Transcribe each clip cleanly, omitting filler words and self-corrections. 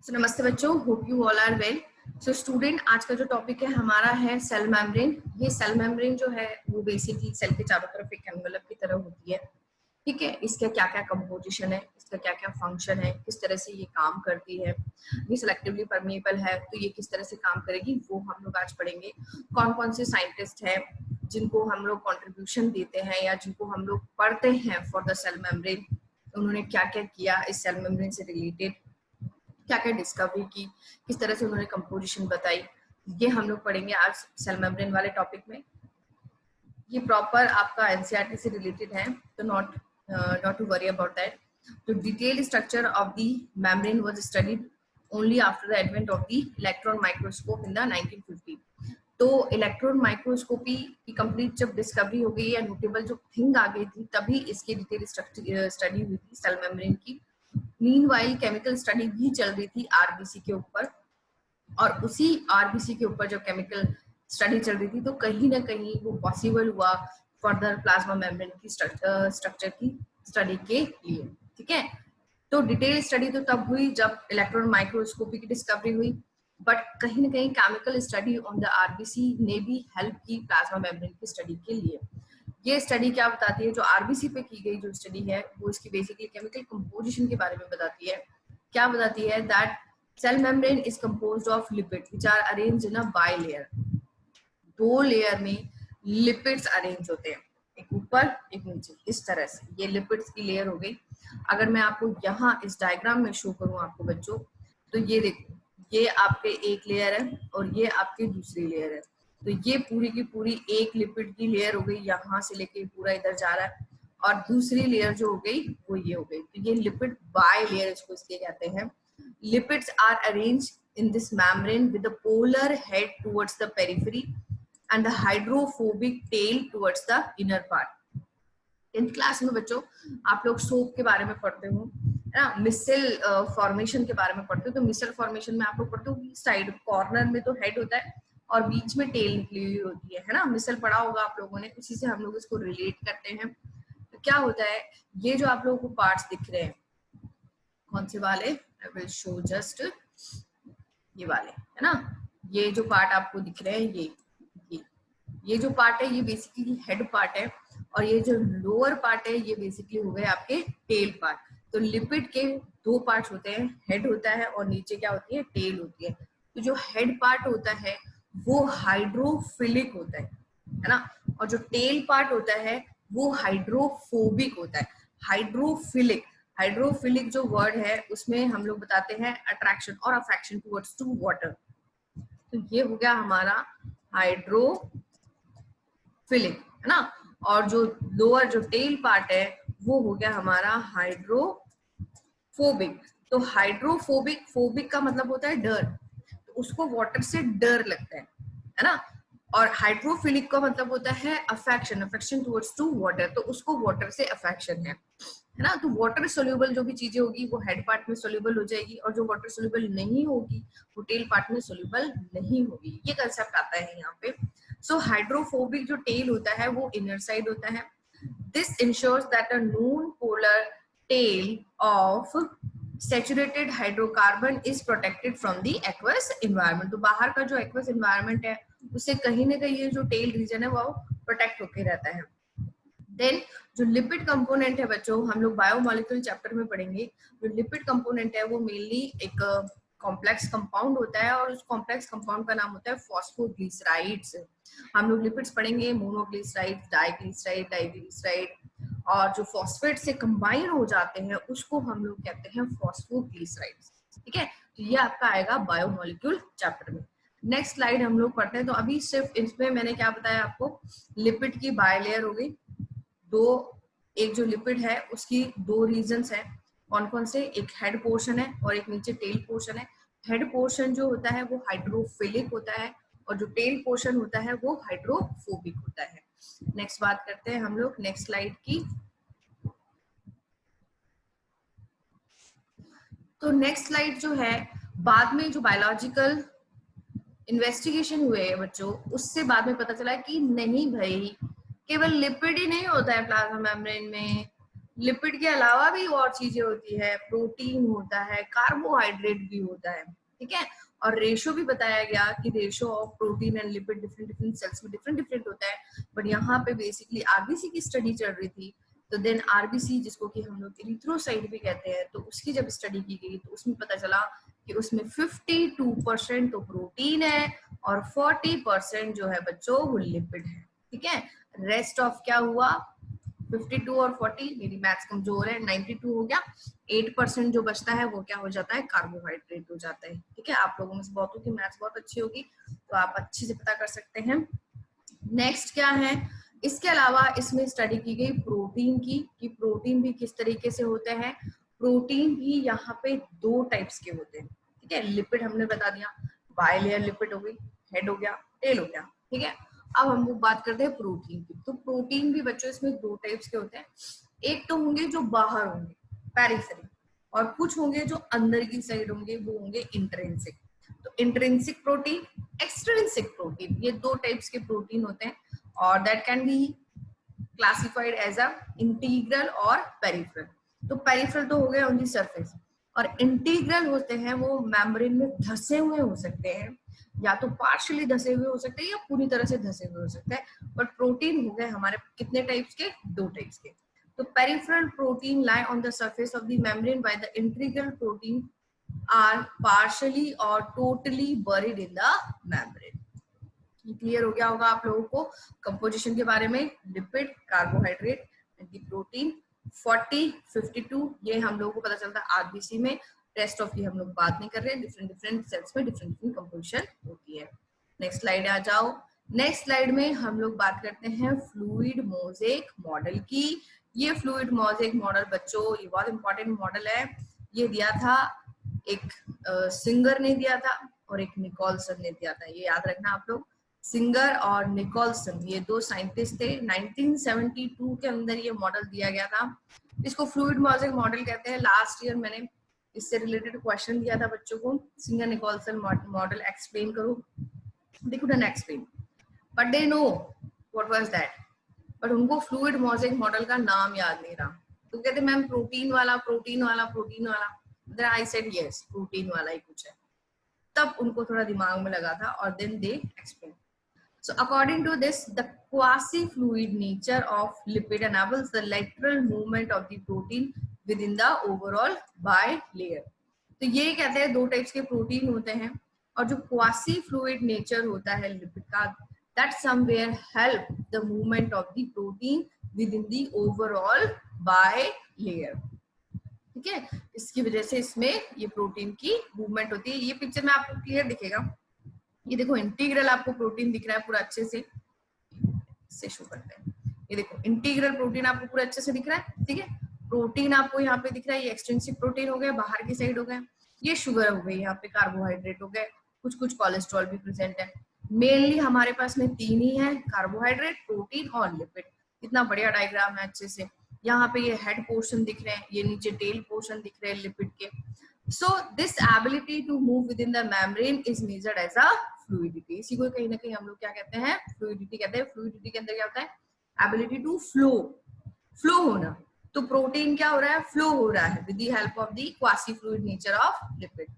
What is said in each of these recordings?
So, नमस्ते बच्चों, hope you all are well. So student, आज का जो टॉपिक है हमारा है सेल मेम्ब्रेन। ये सेल मेम्ब्रेन जो है वो बेसिकली सेल के चारों तरफ एक एनवेलप की तरह होती है। ठीक है, इसका क्या क्या कंपोजिशन है, इसका क्या क्या फंक्शन है, किस तरह से ये काम करती है, ये सिलेक्टिवली परमेएबल है तो ये किस तरह से काम करेगी, वो हम लोग आज पढ़ेंगे। कौन कौन से साइंटिस्ट हैं जिनको हम लोग कॉन्ट्रीब्यूशन देते हैं या जिनको हम लोग पढ़ते हैं फॉर द सेल मेम्ब्रेन, उन्होंने क्या क्या किया इस सेल मेम्ब्रेन से रिलेटेड, क्या क्या डिस्कवरी की, किस तरह से उन्होंने कंपोजिशन बताई, ये हम लोग पढ़ेंगे आज सेल मेम्ब्रेन वाले टॉपिक में। ये प्रॉपर आपका एनसीईआरटी से रिलेटेड है, तो not to worry about that. तो detailed structure of the membrane was studied only after the advent of the electron microscope in the 1950। तो इलेक्ट्रॉन माइक्रोस्कोपी की कंप्लीट जब डिस्कवरी हो गई या नोटेबल जो थिंग आ गई थी, तभी इसकी डिटेल स्टडी हुई थी सेल मेम्ब्रेन की। मीनवाइल केमिकल स्टडी भी चल रही थी आरबीसी के ऊपर, और उसी आरबीसी के ऊपर जब केमिकल स्टडी चल रही थी तो कहीं ना कहीं वो पॉसिबल हुआ फर्दर प्लाज्मा मेम्ब्रेन की स्ट्रक्चर की स्टडी के लिए। ठीक है, तो डिटेल स्टडी तो तब हुई जब इलेक्ट्रॉन माइक्रोस्कोपी की डिस्कवरी हुई, बट कहीं ना कहीं chemical study on the RBC ने भी हेल्प की प्लाज्मा मेम्ब्रेन की स्टडी के लिए। ये स्टडी क्या बताती है, जो आरबीसी पे की गई जो स्टडी है वो इसकी बेसिकली केमिकल कंपोजिशन के बारे में बताती है। क्या बताती है, that cell membrane is composed of lipid which are arranged in a bilayer. दो लेयर में लिपिड्स अरेंज होते हैं, एक ऊपर एक नीचे, इस तरह से ये लिपिड्स की लेयर हो गई। अगर मैं आपको यहाँ इस डायग्राम में शो करूँ आपको बच्चों, तो ये देखो, ये आपके एक लेयर है और ये आपकी दूसरी लेयर है। तो ये पूरी की पूरी एक लिपिड की लेयर हो गई, यहाँ से लेके पूरा इधर जा रहा है, और दूसरी लेयर जो हो गई वो ये हो गई। तो ये लिपिड बाय लेयर इसको इसलिए कहते हैं। Lipids are arranged in this membrane with the polar head towards the periphery and the hydrophobic tail towards the inner part. 10th class में बच्चों आप लोग सोप के बारे में पढ़ते हो, है ना, मिसल फॉर्मेशन के बारे में पढ़ते हो। तो मिसल फॉर्मेशन में आप लोग पढ़ते हो कि साइड कॉर्नर में तो हेड होता है और बीच में टेल निकली हुई होती है ना। मिसल पढ़ा होगा आप लोगों ने, उसी से हम लोग इसको रिलेट करते हैं। तो क्या होता है, ये जो आप लोगों को पार्ट्स दिख रहे हैं, कौन से वाले, आई विल शो जस्ट ये वाले, है ना। ये जो पार्ट आपको दिख रहे हैं, ये जो पार्ट है ये बेसिकली हेड पार्ट है, और ये जो लोअर पार्ट है ये बेसिकली हो गए आपके टेल पार्ट। तो लिपिड के दो पार्ट्स होते हैं, हेड होता है और नीचे क्या होती है, टेल होती है। तो जो हेड पार्ट होता है वो हाइड्रोफिलिक होता है ना, और जो टेल पार्ट होता है वो हाइड्रोफोबिक होता है। हाइड्रोफिलिक, हाइड्रोफिलिक जो वर्ड है उसमें हम लोग बताते हैं अट्रैक्शन और अफेक्शन टुवर्ड्स टू वाटर। तो ये हो गया हमारा हाइड्रोफिलिक, है ना, और जो लोअर जो टेल पार्ट है वो हो गया हमारा हाइड्रोफोबिक। तो हाइड्रोफोबिक, फोबिक का मतलब होता है डर, तो उसको वाटर से डर लगता है ना। और हाइड्रोफिलिक का मतलब होता है affection, affection towards to water, तो उसको वाटर से अफेक्शन है ना। तो वाटर सोल्यूबल जो भी चीजें होगी वो हेड पार्ट में सोल्यूबल हो जाएगी, और जो वाटर सोल्यूबल नहीं होगी वो टेल पार्ट में सोल्यूबल नहीं होगी। ये कंसेप्ट आता है यहाँ पे। सो हाइड्रोफोबिक जो टेल होता है वो इनर साइड होता है। This ensures that a non polar tail of saturated hydrocarbon is protected from the aqueous environment. तो बाहर का जो एक्वस एनवायरनमेंट है उससे कहीं ना कहीं ये जो टेल रीजन है वो प्रोटेक्ट होके रहता है। देन जो लिपिड कंपोनेंट है बच्चों, हम लोग बायोमोलिक्यूल चैप्टर में पढ़ेंगे। जो लिपिड कंपोनेंट है वो मेनली एक कॉम्प्लेक्स कंपाउंड होता है, और उस कॉम्प्लेक्स कंपाउंड का नाम होता है फॉस्फोग्लिसराइड्स। हम लोग लिपिड्स पढ़ेंगे, मोनोग्लिसराइड, डाइग्लिसराइड, डाइग्लिसराइड, और जो फॉस्फेट से कंबाइन हो जाते हैं उसको हम लोग कहते हैं फॉस्फोग्लिसराइड्स। ठीक है, तो ये आपका आएगा बायोमोलिक्यूल चैप्टर में। नेक्स्ट स्लाइड हम लोग पढ़ते हैं। तो अभी सिर्फ इसमें मैंने क्या बताया आपको, लिपिड की बायलेयर हो गई, दो, एक जो लिपिड है उसकी दो रीजन्स है, कौन कौन से, एक हेड पोर्शन है और एक नीचे टेल पोर्शन है। हेड पोर्शन जो होता है वो हाइड्रोफिलिक होता है, और जो टेल पोर्शन होता है वो हाइड्रोफोबिक होता है। नेक्स्ट बात करते हैं हम लोग नेक्स्ट स्लाइड की। तो नेक्स्ट स्लाइड जो है, बाद में जो बायोलॉजिकल इन्वेस्टिगेशन हुए हैं बच्चों, उससे बाद में पता चला कि नहीं भाई, केवल लिपिड ही नहीं होता है प्लाज्मा मेम्ब्रेन में, लिपिड के अलावा भी और चीजें होती है, प्रोटीन होता है, कार्बोहाइड्रेट भी होता है, ठीक है। और रेशो भी बताया गया कि ratio of protein and lipid different different cells में डिफरेंट डिफरेंट होता है। बट यहाँ पे बेसिकली आरबीसी की स्टडी चल रही थी, तो देन आरबीसी जिसको कि हम लोग एरिथ्रोसाइट भी कहते हैं, तो उसकी जब स्टडी की गई तो उसमें पता चला कि उसमें 52% तो प्रोटीन है और 40% जो है बच्चों वो लिपिड है, ठीक है। रेस्ट ऑफ क्या हुआ, 52 और 40, मेरी मैथ्स कमजोर है, 92 हो गया। 8% जो बचता है वो क्या हो जाता है, कार्बोहाइड्रेट हो जाता है, ठीक है। आप लोगों में से बहुतों की मैथ्स बहुत अच्छी होगी, तो आप अच्छे से पता कर सकते हैं। नेक्स्ट क्या है, इसके अलावा इसमें स्टडी की गई प्रोटीन की, कि प्रोटीन भी किस तरीके से होते हैं। प्रोटीन भी यहाँ पे दो टाइप्स के होते हैं, ठीक है। लिपिड हमने बता दिया, बायलेयर लिपिड हो गई, हेड हो गया, टेल हो गया, ठीक है। अब हम लोग बात करते हैं प्रोटीन की। तो प्रोटीन भी बच्चों इसमें दो टाइप्स के होते हैं। एक तो होंगे जो बाहर होंगे, पेरिफेरी, और कुछ होंगे जो अंदर की साइड होंगे, वो होंगे इंट्रिंसिक। तो इंट्रिंसिक प्रोटीन, एक्सट्रिंसिक प्रोटीन, ये दो टाइप्स के प्रोटीन होते हैं, और that can be classified as a integral और पेरिफेरल। तो पेरिफेरल तो हो गए ऑन दी सरफेस, और इंटीग्रल होते हैं वो मेम्ब्रेन में धसे हुए हो सकते हैं, या तो पार्शियली धसे हुए हो सकते हैं या पूरी तरह से धसे हुए हो सकते हैं। बट प्रोटीन हो गए हमारे कितने टाइप्स के, दो टाइप्स के। तो peripheral protein lie on the surface of the membrane, by the integral protein are partially और totally buried in the membrane. Clear हो गया होगा आप लोगों को कंपोजिशन के बारे में, लिपिड, कार्बोहाइड्रेट, प्रोटीन। 40, 52 ये हम लोगों को पता चलता है आरबीसी में, रेस्ट ऑफ की हम लोग बात नहीं कर रहे हैं। डिफरेंट डिफरेंट सेल्स में डिफरेंट डिफरेंट कंपोजिशन होती है। नेक्स्ट स्लाइड आ जाओ। नेक्स्ट स्लाइड में हम लोग बात करते हैं फ्लूइड मोज़ेक मॉडल की। ये फ्लूइड मोज़ेक मॉडल बच्चों ये बहुत इंपॉर्टेंट मॉडल है। ये दिया था एक सिंगर ने दिया था और एक निकोलसन ने दिया था, ये याद रखना आप लोग। सिंगर और निकोलसन ये दो साइंटिस्ट थे। 1972 के अंदर ये मॉडल दिया गया था। इसको फ्लूइड मोज़ेक मॉडल कहते हैं। लास्ट ईयर मैंने इससे रिलेटेड क्वेश्चन दिया था बच्चों को, सिंगर निकोलसन मॉडल एक्सप्लेन करो, they couldn't explain but they know what was that, but उनको फ्लूइड मोज़ेक मॉडल का नाम याद नहीं रहा। तो कहते मैम प्रोटीन वाला प्रोटीन वाला प्रोटीन वाला, then I said yes protein वाला ही कुछ है। तब उनको थोड़ा दिमाग में लगा था और then they explain. So according to this, the quasi-fluid nature of lipid enables the lateral movement of the protein within the overall bilayer. तो ये कहते हैं दो टाइप्स के प्रोटीन होते हैं, और जो क्वासी फ्लूइड नेचर होता है लिपिड का, that somewhere help the movement of the protein within the overall bilayer. ठीक है, इसकी वजह से इसमें ये प्रोटीन की मूवमेंट होती है। ये पिक्चर में आपको क्लियर दिखेगा, ये देखो इंटीग्रल आपको प्रोटीन दिख रहा है पूरा अच्छे से शो करते हैं। ये देखो इंटीग्रल प्रोटीन आपको पूरा अच्छे से दिख रहा है, ठीक है। प्रोटीन आपको यहाँ पे दिख रहा है, ये एक्सट्रिंसिक प्रोटीन हो गया, बाहर की साइड हो गए, ये शुगर हो गई, यहाँ पे कार्बोहाइड्रेट हो गए, कुछ कुछ कोलेस्ट्रॉल भी प्रेजेंट है। मेनली हमारे पास में तीन ही है, कार्बोहाइड्रेट, प्रोटीन और लिपिड। कितना बढ़िया डायग्राम है अच्छे से। यहाँ पे ये हेड पोर्शन दिख रहे हैं, ये नीचे टेल पोर्शन दिख रहे हैं लिपिड के। So this ability to move within the membrane is measured as a fluidity. इसी को कहीं ना कहीं हम लोग क्या कहते हैं, फ्लूइडिटी कहते हैं। फ्लूइडिटी के अंदर क्या होता है, एबिलिटी टू फ्लो होना। तो प्रोटीन क्या हो रहा है, फ्लो हो रहा है with the help of the quasi fluid nature of lipid.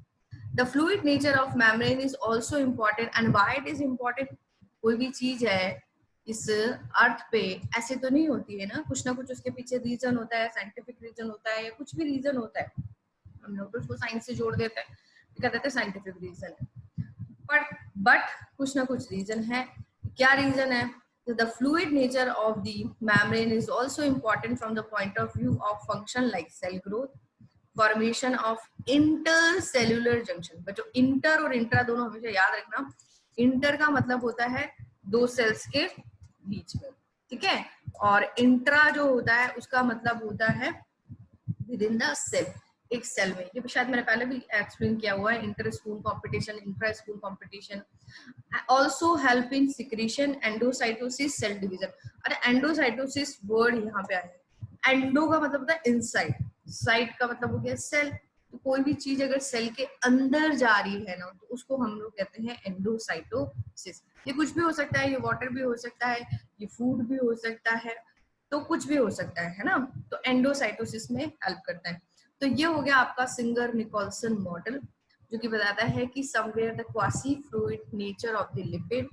The fluid nature of membrane is also important, and why it is important? कोई भी चीज है इस अर्थ पे ऐसे तो नहीं होती है ना, कुछ ना कुछ उसके पीछे रीजन होता है, साइंटिफिक रीजन होता है या कुछ भी रीजन होता है। हम लोग उसको साइंस से जोड़ देते हैं, कहते हैं साइंटिफिक रीजन है, बट कुछ ना कुछ रीजन है। क्या रीजन है? The fluid nature of the membrane is also important from the point of view of function like cell growth, formation of intercellular junction। बच्चों इंटर और इंट्रा दोनों हमेशा याद रखना। इंटर का मतलब होता है दो सेल्स के बीच में, ठीक है, और इंट्रा जो होता है उसका मतलब होता है विद इन द सेल, एक सेल में। ये शायद मैंने पहले भी एक्सप्लेन किया हुआ है, inter school competition, intra school competition. Also help in secretion, endocytosis, cell division. अरे एंडोसाइटोसिस वर्ड यहाँ पे आया, एंडो का मतलब होता है इनसाइड, साइड का मतलब हो गया सेल। तो कोई भी चीज अगर सेल के अंदर जा रही है ना, तो उसको हम लोग कहते हैं एंडोसाइटोसिस। ये कुछ भी हो सकता है, ये वाटर भी हो सकता है, ये फूड भी हो सकता है, तो कुछ भी हो सकता है ना। तो एंडोसाइटोसिस में हेल्प करता है। तो ये हो गया आपका सिंगर निकोलसन मॉडल, जो कि बताता है कि somewhere the quasi fluid nature of the lipid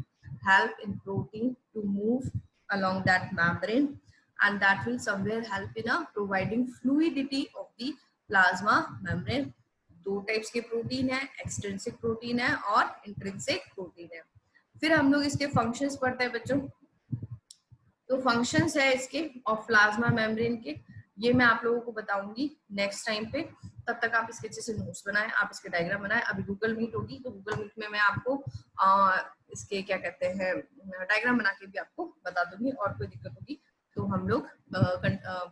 help in protein to move along that membrane, and that will somewhere help in providing fluidity of the plasma membrane. दो types के protein है, extrinsic protein है और intrinsic protein है। फिर हम लोग इसके फंक्शंस पढ़ते हैं बच्चों। तो फंक्शंस है इसके और प्लाज्मा मेम्ब्रेन के, ये मैं आप लोगों को बताऊंगी नेक्स्ट टाइम पे। तब तक आप इसके अच्छे से नोट्स बनाएं, आप इसके डायग्राम बनाएं। अभी गूगल मीट होगी तो गूगल मीट में मैं आपको इसके क्या कहते हैं डायग्राम बना के भी आपको बता दूंगी, और कोई दिक्कत होगी तो हम लोग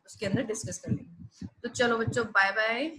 उसके अंदर डिस्कस कर लेंगे। तो चलो बच्चों, बाय बाय।